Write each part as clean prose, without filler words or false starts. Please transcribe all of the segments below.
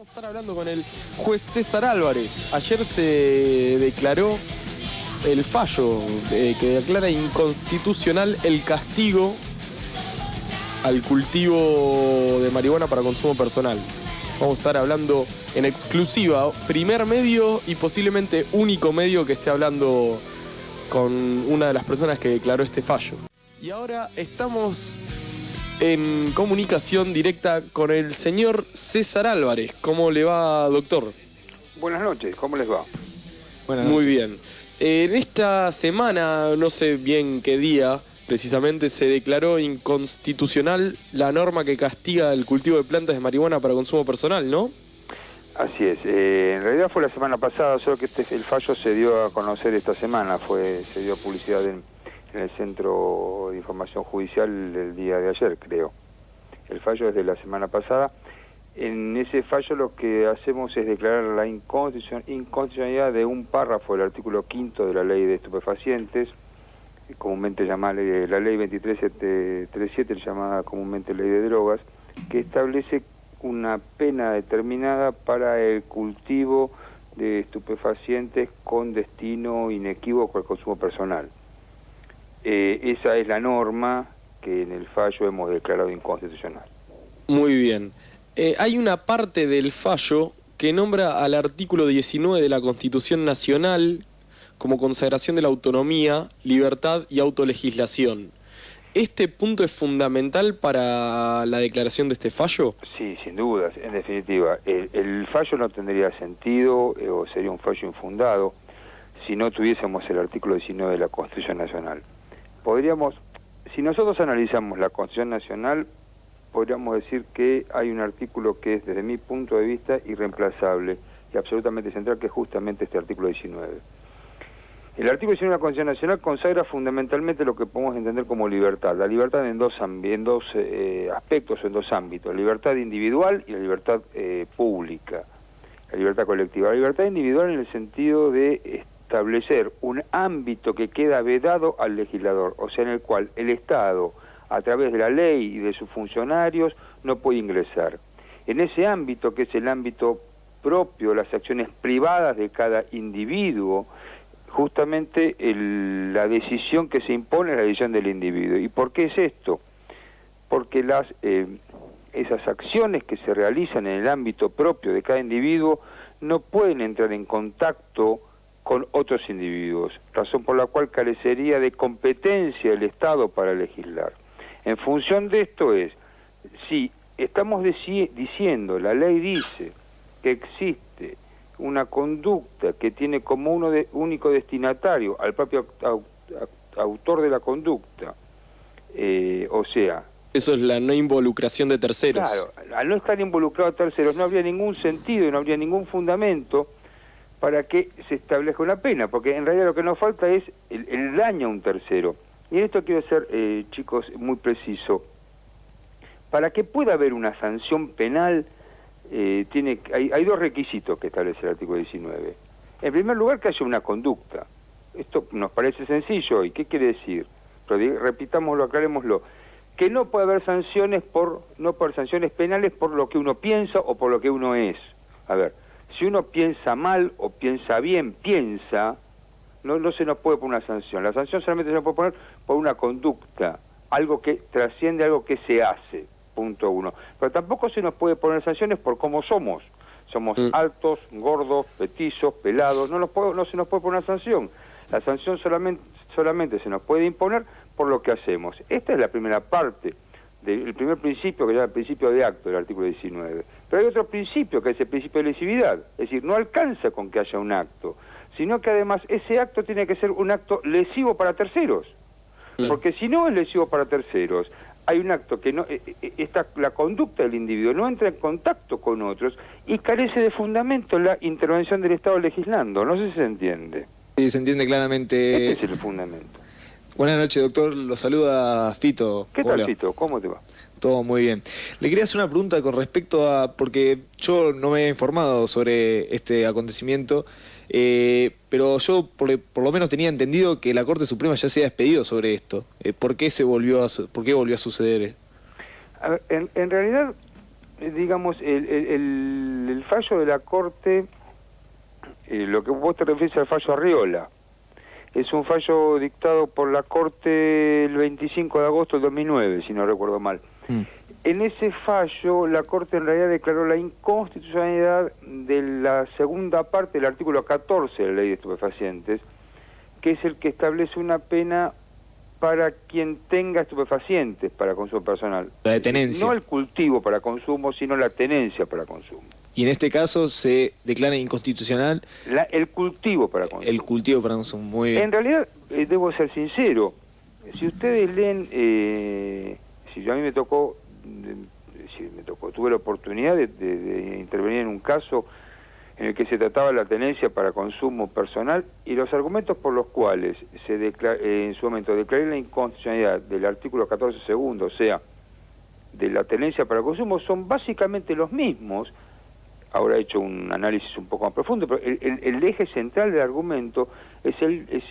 Vamos a estar hablando con el juez César Álvarez. Ayer se declaró el fallo que declara inconstitucional el castigo al cultivo de marihuana para consumo personal. Vamos a estar hablando en exclusiva, primer medio y posiblemente único medio que esté hablando con una de las personas que declaró este fallo. Y ahora estamos en comunicación directa con el señor César Álvarez. ¿Cómo le va, doctor? Buenas noches, ¿cómo les va? Muy bien. En esta semana, no sé bien qué día, precisamente se declaró inconstitucional la norma que castiga el cultivo de plantas de marihuana para consumo personal, ¿no? Así es, en realidad fue la semana pasada, solo que el fallo se dio a conocer esta semana, se dio publicidad en el Centro de Información Judicial el día de ayer, creo. El fallo es de la semana pasada. En ese fallo lo que hacemos es declarar la inconstitucionalidad de un párrafo del artículo 5 de la Ley de Estupefacientes, comúnmente llamada la Ley 2337, llamada comúnmente Ley de Drogas, que establece una pena determinada para el cultivo de estupefacientes con destino inequívoco al consumo personal. Esa es la norma que en el fallo hemos declarado inconstitucional. Muy bien. Hay una parte del fallo que nombra al artículo 19 de la Constitución Nacional como consagración de la autonomía, libertad y autolegislación. ¿Este punto es fundamental para la declaración de este fallo? Sí, sin dudas. En definitiva, el fallo no tendría sentido o sería un fallo infundado si no tuviésemos el artículo 19 de la Constitución Nacional. Si nosotros analizamos la Constitución Nacional, podríamos decir que hay un artículo que es, desde mi punto de vista, irreemplazable y absolutamente central, que es justamente este artículo 19. El artículo 19 de la Constitución Nacional consagra fundamentalmente lo que podemos entender como libertad. La libertad en dos aspectos o en dos ámbitos: la libertad individual y la libertad pública, la libertad colectiva. La libertad individual en el sentido de establecer un ámbito que queda vedado al legislador, o sea, en el cual el Estado, a través de la ley y de sus funcionarios, no puede ingresar. En ese ámbito, que es el ámbito propio, las acciones privadas de cada individuo, justamente la decisión que se impone es la decisión del individuo. ¿Y por qué es esto? Porque esas acciones que se realizan en el ámbito propio de cada individuo no pueden entrar en contacto con otros individuos, razón por la cual carecería de competencia el Estado para legislar. En función de esto si estamos diciendo, la ley dice que existe una conducta que tiene como único destinatario al propio autor de la conducta, o sea... Eso es la no involucración de terceros. Claro, al no estar involucrados terceros no habría ningún sentido y no habría ningún fundamento para que se establezca una pena, porque en realidad lo que nos falta es el daño a un tercero. Y en esto quiero ser, chicos, muy preciso. Para que pueda haber una sanción penal, hay dos requisitos que establece el artículo 19. En primer lugar, que haya una conducta. Esto nos parece sencillo. ¿Y qué quiere decir? Pero repitámoslo, aclarémoslo. Que no puede haber sanciones sanciones penales por lo que uno piensa o por lo que uno es. A ver, si uno piensa mal o piensa bien, no se nos puede poner una sanción. La sanción solamente se nos puede poner por una conducta, algo que trasciende, algo que se hace, punto uno. Pero tampoco se nos puede poner sanciones por cómo somos. Somos altos, gordos, petizos, pelados, no se nos puede poner una sanción. La sanción solamente se nos puede imponer por lo que hacemos. Esta es la primera parte, el primer principio, que se llama el principio de acto del artículo 19. Pero hay otro principio, que es el principio de lesividad. Es decir, no alcanza con que haya un acto, sino que además ese acto tiene que ser un acto lesivo para terceros. Porque si no es lesivo para terceros, hay un acto que la conducta del individuo no entra en contacto con otros y carece de fundamento la intervención del Estado legislando. No sé si se entiende. Sí, se entiende claramente. Este es el fundamento. Buenas noches, doctor. Lo saluda Fito. ¿Qué tal, Fito? ¿Cómo te va? Todo muy bien. Le quería hacer una pregunta con respecto porque yo no me he informado sobre este acontecimiento, pero yo por lo menos tenía entendido que la Corte Suprema ya se había despedido sobre esto. ¿Por qué volvió a suceder? A ver, en realidad digamos, el fallo de la Corte, lo que vos te refieres al fallo Arriola, es un fallo dictado por la Corte el 25 de agosto del 2009, si no recuerdo mal. En ese fallo, la Corte en realidad declaró la inconstitucionalidad de la segunda parte del artículo 14 de la Ley de Estupefacientes, que es el que establece una pena para quien tenga estupefacientes para consumo personal. La de tenencia. No el cultivo para consumo, sino la tenencia para consumo. Y en este caso se declara inconstitucional El cultivo para consumo. el cultivo para consumo. Muy bien. En realidad, debo ser sincero, si ustedes leen, si a mí me tocó, tuve la oportunidad de intervenir en un caso en el que se trataba la tenencia para consumo personal, y los argumentos por los cuales en su momento declaré la inconstitucionalidad del artículo 14 segundo, o sea, de la tenencia para consumo, son básicamente los mismos. Ahora he hecho un análisis un poco más profundo, pero el eje central del argumento es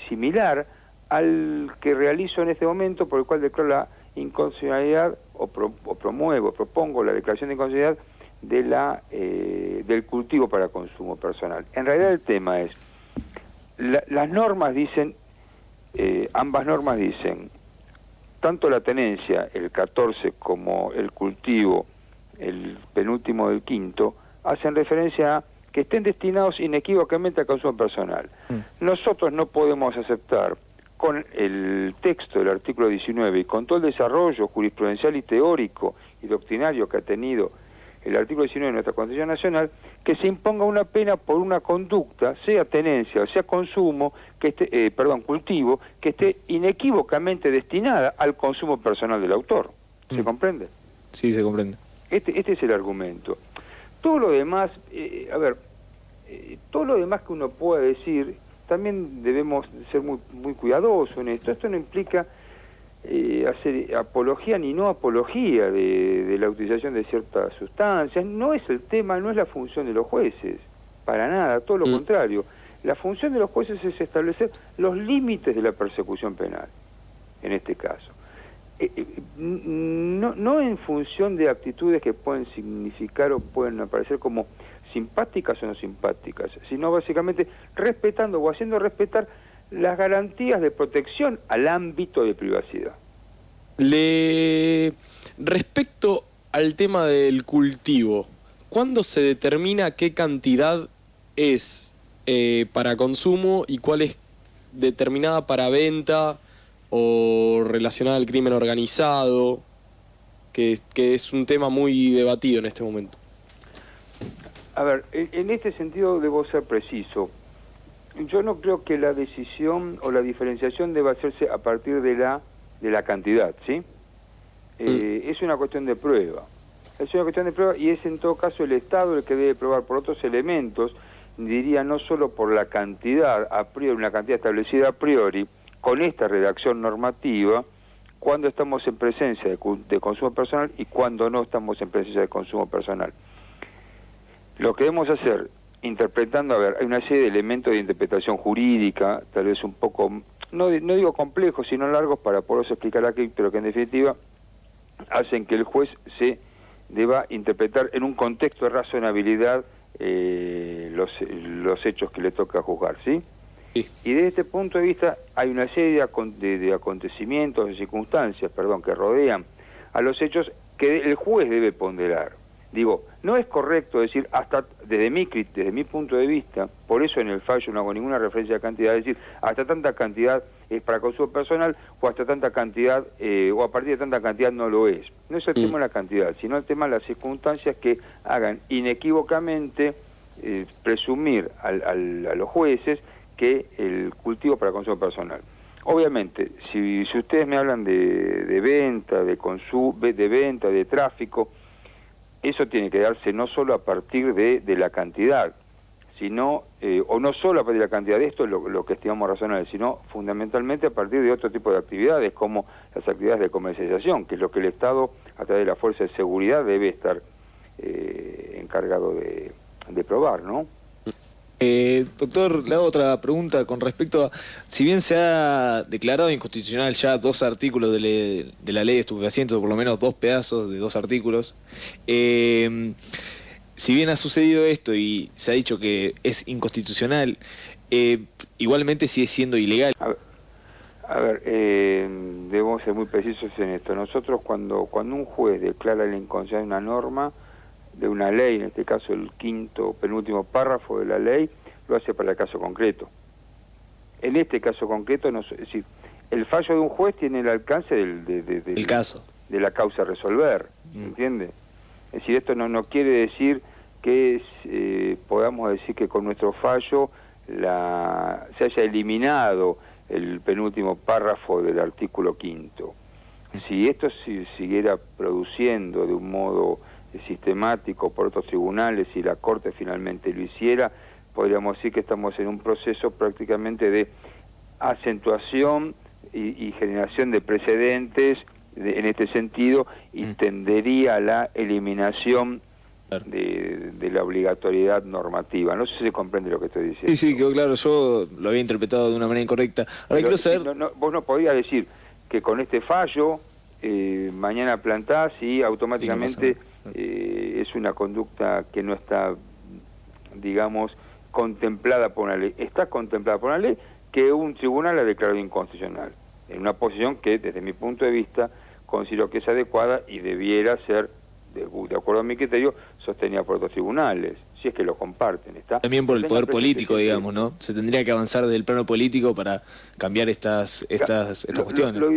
similar al que realizo en este momento, por el cual declaro la inconstitucionalidad propongo la declaración de inconstitucionalidad del cultivo para consumo personal. En realidad el tema es, las normas dicen, ambas normas dicen, tanto la tenencia, el 14, como el cultivo, el penúltimo del quinto, hacen referencia a que estén destinados inequívocamente al consumo personal. Nosotros no podemos aceptar, con el texto del artículo 19 y con todo el desarrollo jurisprudencial y teórico y doctrinario que ha tenido el artículo 19 de nuestra Constitución Nacional, que se imponga una pena por una conducta, sea tenencia o sea consumo, cultivo, que esté inequívocamente destinada al consumo personal del autor. ¿Se comprende? Sí, se comprende. Este es el argumento. Todo lo demás, todo lo demás que uno pueda decir, también debemos ser muy cuidadosos en esto. Esto no implica hacer apología ni no apología de la utilización de ciertas sustancias. No es el tema, no es la función de los jueces, para nada, todo lo contrario. La función de los jueces es establecer los límites de la persecución penal, en este caso. No en función de actitudes que pueden significar o pueden aparecer como simpáticas o no simpáticas, sino básicamente respetando o haciendo respetar las garantías de protección al ámbito de privacidad. Respecto al tema del cultivo, ¿cuándo se determina qué cantidad es para consumo y cuál es determinada para venta o relacionada al crimen organizado, que es un tema muy debatido en este momento? A ver, en este sentido debo ser preciso. Yo no creo que la decisión o la diferenciación deba hacerse a partir de la cantidad, ¿sí? Es una cuestión de prueba. Es una cuestión de prueba y es en todo caso el Estado el que debe probar por otros elementos, diría no solo por la cantidad a priori, una cantidad establecida a priori, con esta redacción normativa, cuando estamos en presencia de consumo personal y cuando no estamos en presencia de consumo personal. Lo que debemos hacer, interpretando, hay una serie de elementos de interpretación jurídica, tal vez un poco, no digo complejos, sino largos para poder explicar aquí, pero que en definitiva hacen que el juez se deba interpretar en un contexto de razonabilidad los hechos que le toca juzgar, ¿sí? Sí. Y desde este punto de vista hay una serie de acontecimientos, de circunstancias, que rodean a los hechos que el juez debe ponderar. Digo, no es correcto decir, desde mi punto de vista, por eso en el fallo no hago ninguna referencia a cantidad, decir, hasta tanta cantidad es para consumo personal, o hasta tanta cantidad, o a partir de tanta cantidad no lo es. No es el tema de la cantidad, sino el tema de las circunstancias que hagan inequívocamente presumir a los jueces que el cultivo para consumo personal. Obviamente, si ustedes me hablan de venta, de consumo, de venta, de tráfico, eso tiene que darse no solo a partir de la cantidad, sino, o no solo a partir de la cantidad de esto, lo que estimamos razonable, sino fundamentalmente a partir de otro tipo de actividades, como las actividades de comercialización, que es lo que el Estado, a través de la Fuerza de Seguridad, debe estar encargado de probar, ¿no? Doctor, le hago otra pregunta con respecto a, si bien se ha declarado inconstitucional ya 2 artículos de la ley de estupefacientes, o por lo menos 2 pedazos de 2 artículos, si bien ha sucedido esto y se ha dicho que es inconstitucional, igualmente sigue siendo ilegal. A ver, debemos ser muy precisos en esto. Nosotros cuando un juez declara la inconstitucionalidad de una norma, de una ley, en este caso el penúltimo párrafo de la ley, lo hace para el caso concreto. En este caso concreto, es decir, el fallo de un juez tiene el alcance el caso, de la causa a resolver, ¿entiende? Es decir, esto no quiere decir que podamos decir que con nuestro fallo se haya eliminado el penúltimo párrafo del artículo 5. Si esto siguiera produciendo de un modo sistemático por otros tribunales y la Corte finalmente lo hiciera, podríamos decir que estamos en un proceso prácticamente de acentuación y generación de precedentes en este sentido, y tendería a la eliminación de la obligatoriedad normativa. No sé si se comprende lo que estoy diciendo. Sí, quedó claro, yo lo había interpretado de una manera incorrecta. Ahora quiero saber... vos no podías decir que con este fallo mañana plantás y automáticamente es una conducta que no está, digamos, contemplada por una ley. Está contemplada por una ley que un tribunal ha declarado inconstitucional, en una posición que, desde mi punto de vista, considero que es adecuada y debiera ser, de acuerdo a mi criterio, sostenida por otros tribunales, si es que lo comparten. ¿Está? También por el poder político, digamos, ¿no? Se tendría que avanzar desde el plano político para cambiar estas cuestiones. Lo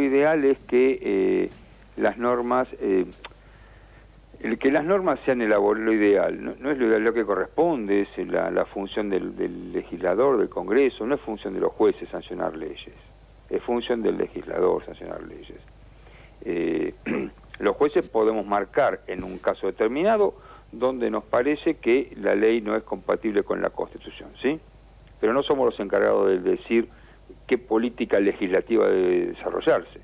ideal es que las normas... que las normas sean elaboradas, lo ideal, no es lo ideal, lo que corresponde, es la función del legislador, del Congreso, no es función de los jueces sancionar leyes, es función del legislador sancionar leyes. Los jueces podemos marcar en un caso determinado donde nos parece que la ley no es compatible con la Constitución, ¿sí? Pero no somos los encargados de decir qué política legislativa debe desarrollarse.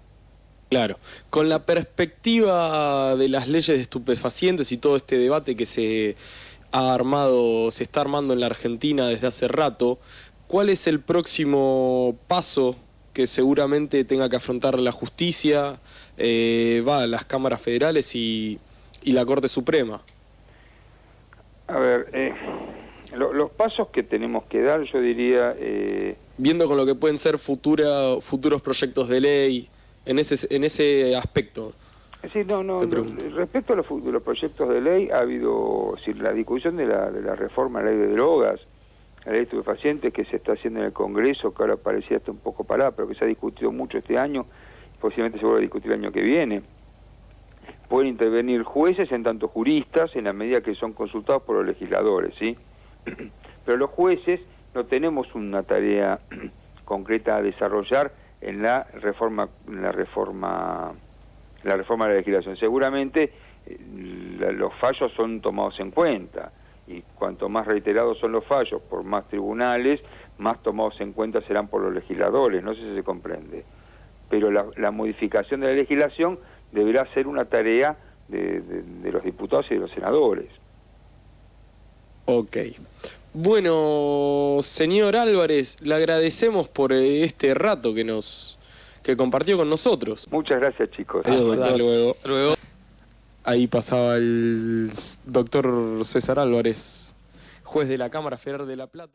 Claro, con la perspectiva de las leyes de estupefacientes y todo este debate que se está armando en la Argentina desde hace rato, ¿cuál es el próximo paso que seguramente tenga que afrontar la justicia, las cámaras federales y la Corte Suprema? A ver, los pasos que tenemos que dar, yo diría... Viendo con lo que pueden ser futuros proyectos de ley... En ese aspecto. Sí, respecto a los proyectos de ley, ha habido la discusión de la reforma a la ley de drogas, la ley de estupefacientes que se está haciendo en el Congreso, que ahora parecía estar un poco parada, pero que se ha discutido mucho este año, posiblemente se vuelva a discutir el año que viene. Pueden intervenir jueces en tanto juristas, en la medida que son consultados por los legisladores, ¿sí? Pero los jueces no tenemos una tarea concreta a desarrollar en la reforma de la legislación. Seguramente los fallos son tomados en cuenta, y cuanto más reiterados son los fallos por más tribunales, más tomados en cuenta serán por los legisladores. No sé si se comprende, pero la modificación de la legislación deberá ser una tarea de los diputados y de los senadores. Ok. Bueno, señor Álvarez, le agradecemos por este rato que compartió con nosotros. Muchas gracias, chicos. Hasta luego. Ahí pasaba el doctor César Álvarez, juez de la Cámara Federal de La Plata.